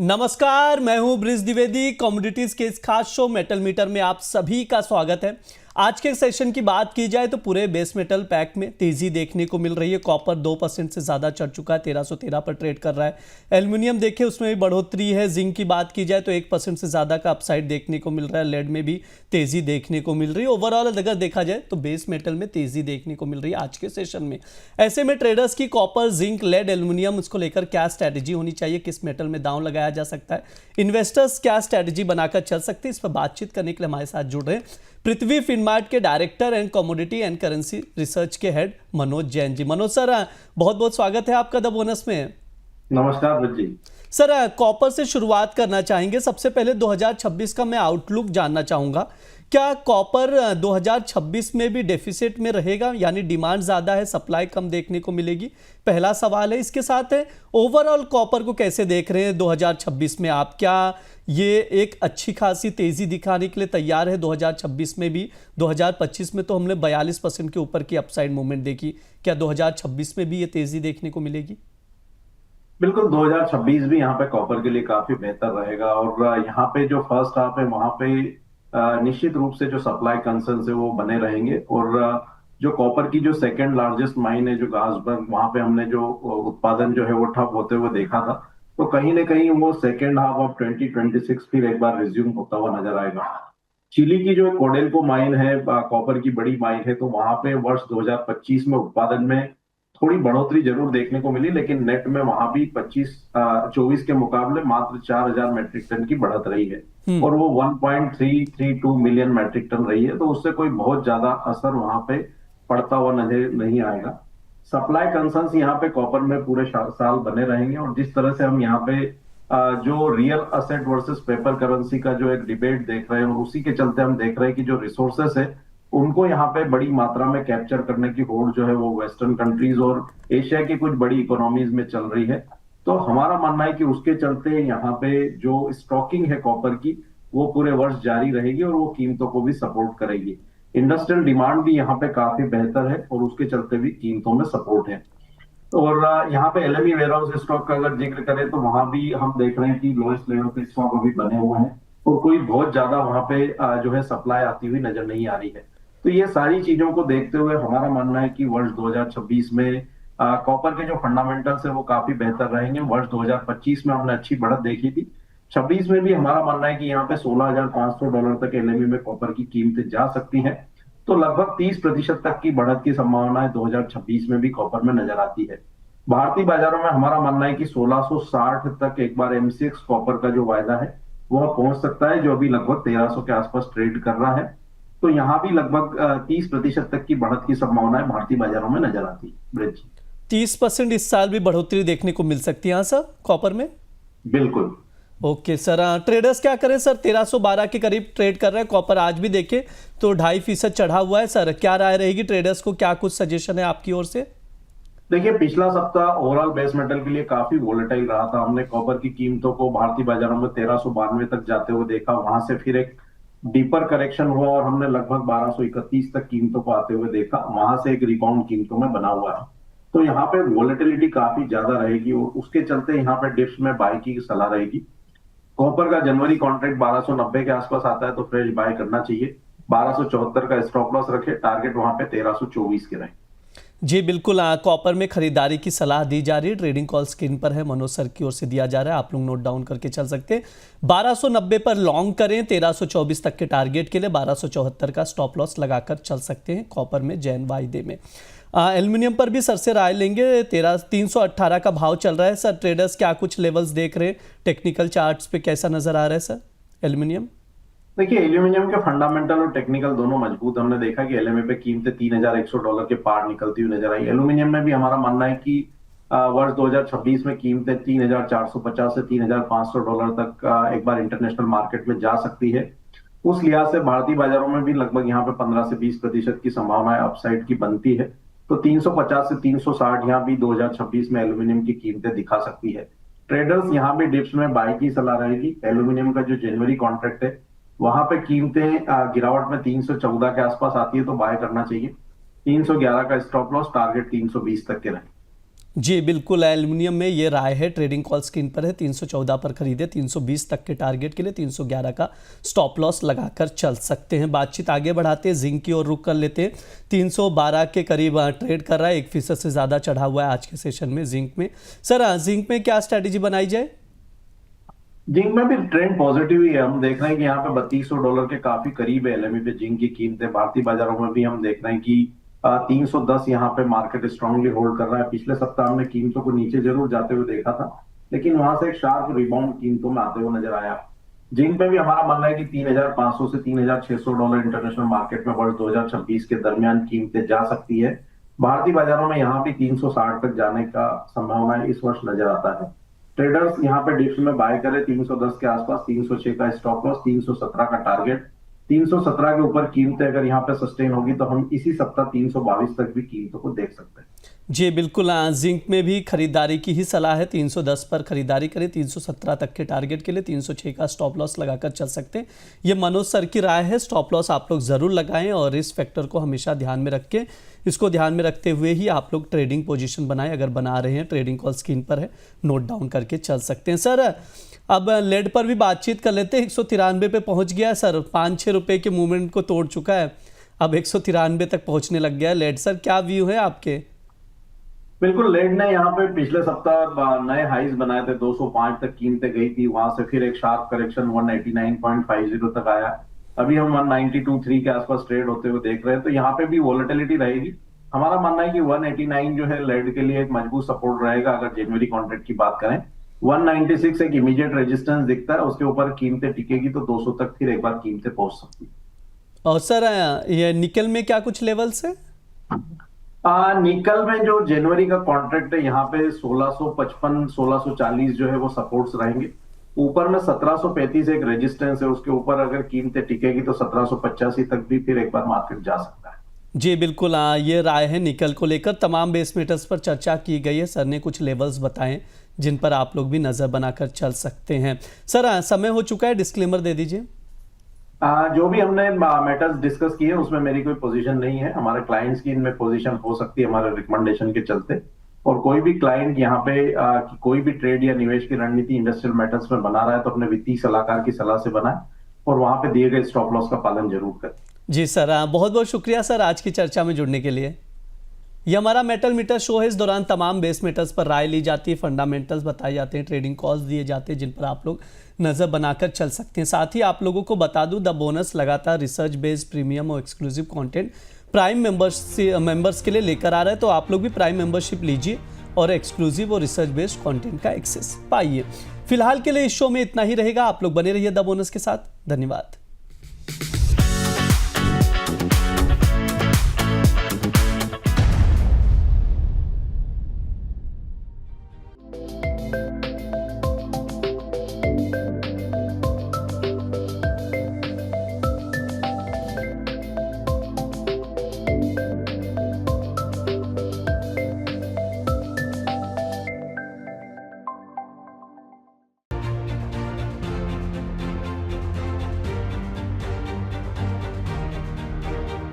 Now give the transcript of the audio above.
नमस्कार, मैं हूं ब्रिज द्विवेदी। कमोडिटीज के इस खास शो मेटल मीटर में आप सभी का स्वागत है। आज के सेशन की बात की जाए तो पूरे बेस मेटल पैक में तेजी देखने को मिल रही है। कॉपर 2% से ज़्यादा चढ़ चुका है, 1313 पर ट्रेड कर रहा है। एल्युमिनियम देखें, उसमें भी बढ़ोतरी है। जिंक की बात की जाए तो 1% से ज़्यादा का अपसाइड देखने को मिल रहा है। लेड में भी तेजी देखने को मिल रही है। ओवरऑल अगर देखा जाए तो बेस मेटल में तेजी देखने को मिल रही है आज के सेशन में। ऐसे में ट्रेडर्स की कॉपर, जिंक, लेड, एल्युमिनियम उसको लेकर क्या स्ट्रैटेजी होनी चाहिए, किस मेटल में दांव लगाया जा सकता है, इन्वेस्टर्स क्या स्ट्रैटेजी बनाकर चल सकते हैं, इस पर बातचीत करने के लिए हमारे साथ जुड़ रहे हैं पृथ्वी फिनमार्ट के director and commodity and currency research के हेड मनोज जैन जी। मनोज सर, बहुत बहुत स्वागत है आपका द बोनस में। नमस्कार जी। सर, कॉपर से शुरुआत करना चाहेंगे। सबसे पहले 2026 का मैं आउटलुक जानना चाहूंगा। क्या कॉपर 2026 में भी डेफिसिट में रहेगा, यानी डिमांड ज़्यादा है, सप्लाई कम देखने को मिलेगी? पहला सवाल है। इसके साथ है ओवरऑल कॉपर को कैसे देख रहे हैं 2026 में आप? क्या ये एक अच्छी खासी तेज़ी दिखाने के लिए तैयार है 2026 में भी? 2025 में तो हमने 42% के ऊपर की अपसाइड मूवमेंट देखी। क्या 2026 में भी ये तेज़ी देखने को मिलेगी? बिल्कुल, 2026 भी यहाँ पे कॉपर के लिए काफी बेहतर रहेगा। और यहाँ पे जो फर्स्ट हाफ है वहां पे निश्चित रूप से जो सप्लाई कंसर्न्स है वो बने रहेंगे। और जो कॉपर की जो सेकंड लार्जेस्ट माइन है जो गासबर्ग, वहां पे हमने जो उत्पादन जो है वो ठप होते हुए देखा था। तो कहीं ना कहीं वो सेकेंड हाफ ऑफ 2026 फिर एक बार रिज्यूम होता हुआ नजर आएगा। चिली की जो कोडेल्को माइन है, कॉपर की बड़ी माइन है, तो वहां पे वर्ष 2025 में उत्पादन में थोड़ी बढ़ोतरी जरूर देखने को मिली, लेकिन नेट में वहां भी 24 के मुकाबले मात्र 4000 मैट्रिक टन की बढ़त रही है। और वो 1.332 मिलियन मैट्रिक टन रही है। तो उससे कोई बहुत ज्यादा असर वहां पे पड़ता हुआ नजर नहीं आएगा। सप्लाई कंसर्न्स यहाँ पे कॉपर में पूरे साल बने रहेंगे। और जिस तरह से हम यहाँ पे जो real asset versus paper currency का जो एक डिबेट देख रहे हैं, और उसी के चलते हम देख रहे हैं कि जो रिसोर्सेस है उनको यहाँ पे बड़ी मात्रा में कैप्चर करने की होड़ जो है वो वेस्टर्न कंट्रीज और एशिया की कुछ बड़ी इकोनॉमीज में चल रही है। तो हमारा मानना है कि उसके चलते यहाँ पे जो स्टॉकिंग है कॉपर की वो पूरे वर्ष जारी रहेगी और वो कीमतों को भी सपोर्ट करेगी। इंडस्ट्रियल डिमांड भी यहाँ पे काफी बेहतर है और उसके चलते भी कीमतों में सपोर्ट है। और यहाँ पे एलएमई वेयरहाउस स्टॉक का अगर जिक्र करें तो वहां भी हम देख रहे हैं कि लोएस्ट लेवल पे स्टॉक अभी बने हुए हैं और कोई बहुत ज्यादा वहां पे जो है सप्लाई आती हुई नजर नहीं आ रही है। तो ये सारी चीजों को देखते हुए हमारा मानना है कि वर्ष 2026 में कॉपर के जो फंडामेंटल्स है वो काफी बेहतर रहेंगे। वर्ष 2025 में हमने अच्छी बढ़त देखी थी। 26 में भी हमारा मानना है कि यहाँ पे $16,500 तक एलएमई में कॉपर की कीमतें जा सकती हैं। तो लगभग 30% तक की बढ़त की संभावना है 2026 में भी कॉपर में नजर आती है। भारतीय बाजारों में हमारा मानना है कि 1660 तक एक बार एमसीएक्स कॉपर का जो वायदा है वह पहुंच सकता है, जो अभी लगभग 1300 के आसपास ट्रेड कर रहा है। तो यहाँ भी लगभग 30% तक की बढ़त की संभावनाएं भारतीय बाजारों में नजर आती है। ब्रिज 30% इस साल भी बढ़ोतरी देखने को मिल सकती है सर कॉपर में? बिल्कुल। ओके सर, ट्रेडर्स क्या करें सर? 1312 के करीब ट्रेड कर रहा है कॉपर। आज भी देखें तो 2.5% चढ़ा हुआ है। सर, क्या राय रहेगी ट्रेडर्स को? क्या कुछ सजेशन है आपकी ओर से? देखिए, पिछला सप्ताह ओवरऑल बेस मेटल के लिए काफी वोलेटाइल रहा था। हमने कॉपर की कीमतों को भारतीय बाजारों में 1392 तक जाते हुए देखा। वहां से फिर एक डीपर करेक्शन हुआ और हमने लगभग 1231 तक कीमतों को आते हुए देखा। वहां से एक रिबाउंड कीमतों में बना हुआ है। तो यहाँ पे वोलेटिलिटी काफी ज्यादा रहेगी और उसके चलते यहाँ पे डिप्स में बाय की सलाह रहेगी। कॉपर का जनवरी कॉन्ट्रैक्ट 1290 के आसपास आता है तो फ्रेश बाय करना चाहिए। 1274 का स्टॉप लॉस रखे, टारगेट वहां पे 1324 के रहे। जी बिल्कुल, कॉपर में खरीदारी की सलाह दी जा रही है। ट्रेडिंग कॉल स्क्रीन पर है, मनोज सर की ओर से दिया जा रहा है, आप लोग नोट डाउन करके चल सकते हैं। 1290 पर लॉन्ग करें, 1324 तक के टारगेट के लिए 1274 का स्टॉप लॉस लगाकर चल सकते हैं कॉपर में जैन वायदे में। एल्युमिनियम पर भी सर से राय लेंगे। 318 का भाव चल रहा है सर। ट्रेडर्स क्या कुछ लेवल्स देख रहे हैं? टेक्निकल चार्ट्स पे कैसा नजर आ रहा है सर एल्युमिनियम? देखिए, एल्यूमिनियम के फंडामेंटल और टेक्निकल दोनों मजबूत। हमने देखा कि एलएमए पे कीमतें $3100 के पार निकलती हुई नजर आई। एल्यूमिनियम में भी हमारा मानना है कि वर्ष 2026 में कीमतें $3450 से $3500 तक एक बार इंटरनेशनल मार्केट में जा सकती है। उस लिहाज से भारतीय बाजारों में भी लगभग यहाँ पे 15 से 20% की संभावना अपसाइड की बनती है। तो 350 से 360 यहाँ भी 2026 में एल्यूमिनियम की कीमतें दिखा सकती है। ट्रेडर्स यहाँ भी डिप्स में बाय की सलाह रहेगी। एल्यूमिनियम का जो जनवरी कॉन्ट्रैक्ट है वहां पे कीमतें गिरावट में 314 के आसपास आती है तो बाय करना चाहिए। 311 का स्टॉप लॉस, टारगेट 320 तक के रहे। जी बिल्कुल, एल्युमिनियम में ये राय है, ट्रेडिंग कॉल स्क्रीन पर है, 314 पर खरीदे, 320 तक के टारगेट के लिए 311 का स्टॉप लॉस लगाकर चल सकते हैं। बातचीत आगे बढ़ाते हैं, जिंक की ओर रुख कर लेते हैं। 312 के करीब ट्रेड कर रहा है, 1% से ज़्यादा चढ़ा हुआ है आज के सेशन में जिंक में। सर जिंक में क्या स्ट्रैटेजी बनाई जाए? जिंक में भी ट्रेंड पॉजिटिव ही है। हम देख रहे हैं कि यहाँ पे $3200 के काफी करीब है एलएमई पे जिंक की कीमतें। भारतीय बाजारों में भी हम देख रहे हैं कि 310 यहाँ पे मार्केट स्ट्रांगली होल्ड कर रहा है। पिछले सप्ताह हमने कीमतों को नीचे जरूर जाते हुए देखा था, लेकिन वहां से एक शार्प रिबाउंड कीमतों में आते हुए नजर आया। जिंक में भी हमारा मानना है कि $3500 से $3600 इंटरनेशनल मार्केट में वर्ष 2026 के दरमियान कीमतें जा सकती है। भारतीय बाजारों में यहाँ भी 360 तक जाने का संभावना इस वर्ष नजर आता है। ट्रेडर्स यहाँ पे डिप्स में बाय करें 310 के आसपास, 306 का स्टॉप लॉस, 317 का टारगेट। 317 के ऊपर कीमतें अगर यहाँ पे सस्टेन होगी तो हम इसी सप्ताह 322 तक भी कीमतों को देख सकते हैं। जी बिल्कुल, जिंक में भी खरीदारी की ही सलाह है। 310 पर खरीदारी करें, 317 तक के टारगेट के लिए 306 का स्टॉप लॉस लगाकर चल सकते हैं। ये मनोज सर की राय है। स्टॉप लॉस आप लोग ज़रूर लगाएं और इस फैक्टर को हमेशा ध्यान में रखें। इसको ध्यान में रखते हुए ही आप लोग ट्रेडिंग पोजीशन बनाएं। अगर बना रहे हैं, ट्रेडिंग कॉल स्क्रीन पर है, नोट डाउन करके चल सकते हैं। सर अब लेड पर भी बातचीत कर लेते हैं। 193 पे पहुंच गया सर, 5-6 रुपये के मूवमेंट को तोड़ चुका है, अब 193 तक पहुंचने लग गया है लेड। सर क्या व्यू है आपके? बिल्कुल, लेड ने यहाँ पे पिछले सप्ताह नए हाइज बनाए थे, 205 तक कीमतें गई थी। वहां से फिर एक शार्प करेक्शन 189.50 तक आया। अभी हम 192.3 के आसपास ट्रेड होते हुए देख रहे हैं, तो यहाँ पे भी वॉलेटिलिटी रहेगी। हमारा मानना है कि 189 जो है लेड के लिए एक मजबूत सपोर्ट रहेगा। अगर जनवरी कॉन्ट्रैक्ट की बात करें, 196 एक इमीडिएट रेजिस्टेंस दिखता है, उसके ऊपर कीमतें टिकेगी तो 200 तक फिर एक बार कीमतें पहुंच सकती है। और सर ये निकल में क्या कुछ लेवल्स है? निकल में जो जनवरी का कॉन्ट्रैक्ट है यहाँ पे 1655 1640 जो है वो सपोर्ट्स रहेंगे। ऊपर में 1735 एक रेजिस्टेंस है, उसके ऊपर अगर कीमतें टिकेगी तो 1785 तक भी फिर एक बार मार्केट जा सकता है। जी बिल्कुल, ये राय है निकल को लेकर। तमाम बेस मेटल्स पर चर्चा की गई है। सर ने कुछ लेवल्स बताएं जिन पर आप लोग भी नज़र बनाकर चल सकते हैं। सर समय हो चुका है, डिस्क्लेमर दे दीजिए। जो भी हमने मेटल्स डिस्कस किए उसमें मेरी कोई पोजीशन नहीं है। हमारे क्लाइंट्स की इनमें पोजीशन हो सकती है हमारे रिकमेंडेशन के चलते। और कोई भी क्लाइंट यहाँ पे कोई भी ट्रेड या निवेश की रणनीति इंडस्ट्रियल मेटल्स में बना रहा है तो अपने वित्तीय सलाहकार की सलाह से बनाए और वहां पे दिए गए स्टॉप लॉस का पालन जरूर करें। जी सर, बहुत बहुत शुक्रिया सर आज की चर्चा में जुड़ने के लिए। ये हमारा मेटल मीटर शो है। इस दौरान तमाम बेस मेटल्स पर राय ली जाती है, फंडामेंटल्स बताए जाते हैं, ट्रेडिंग कॉल्स दिए जाते हैं जिन पर आप लोग नज़र बनाकर चल सकते हैं। साथ ही आप लोगों को बता दूं, द बोनस लगातार रिसर्च बेस्ड प्रीमियम और एक्सक्लूसिव कंटेंट प्राइम मेंबर्स के लिए लेकर आ रहा है। तो आप लोग भी प्राइम मेंबरशिप लीजिए और एक्सक्लूसिव और रिसर्च बेस्ड कंटेंट का एक्सेस पाइए। फिलहाल के लिए इस शो में इतना ही रहेगा। आप लोग बने रहिए द बोनस के साथ। धन्यवाद।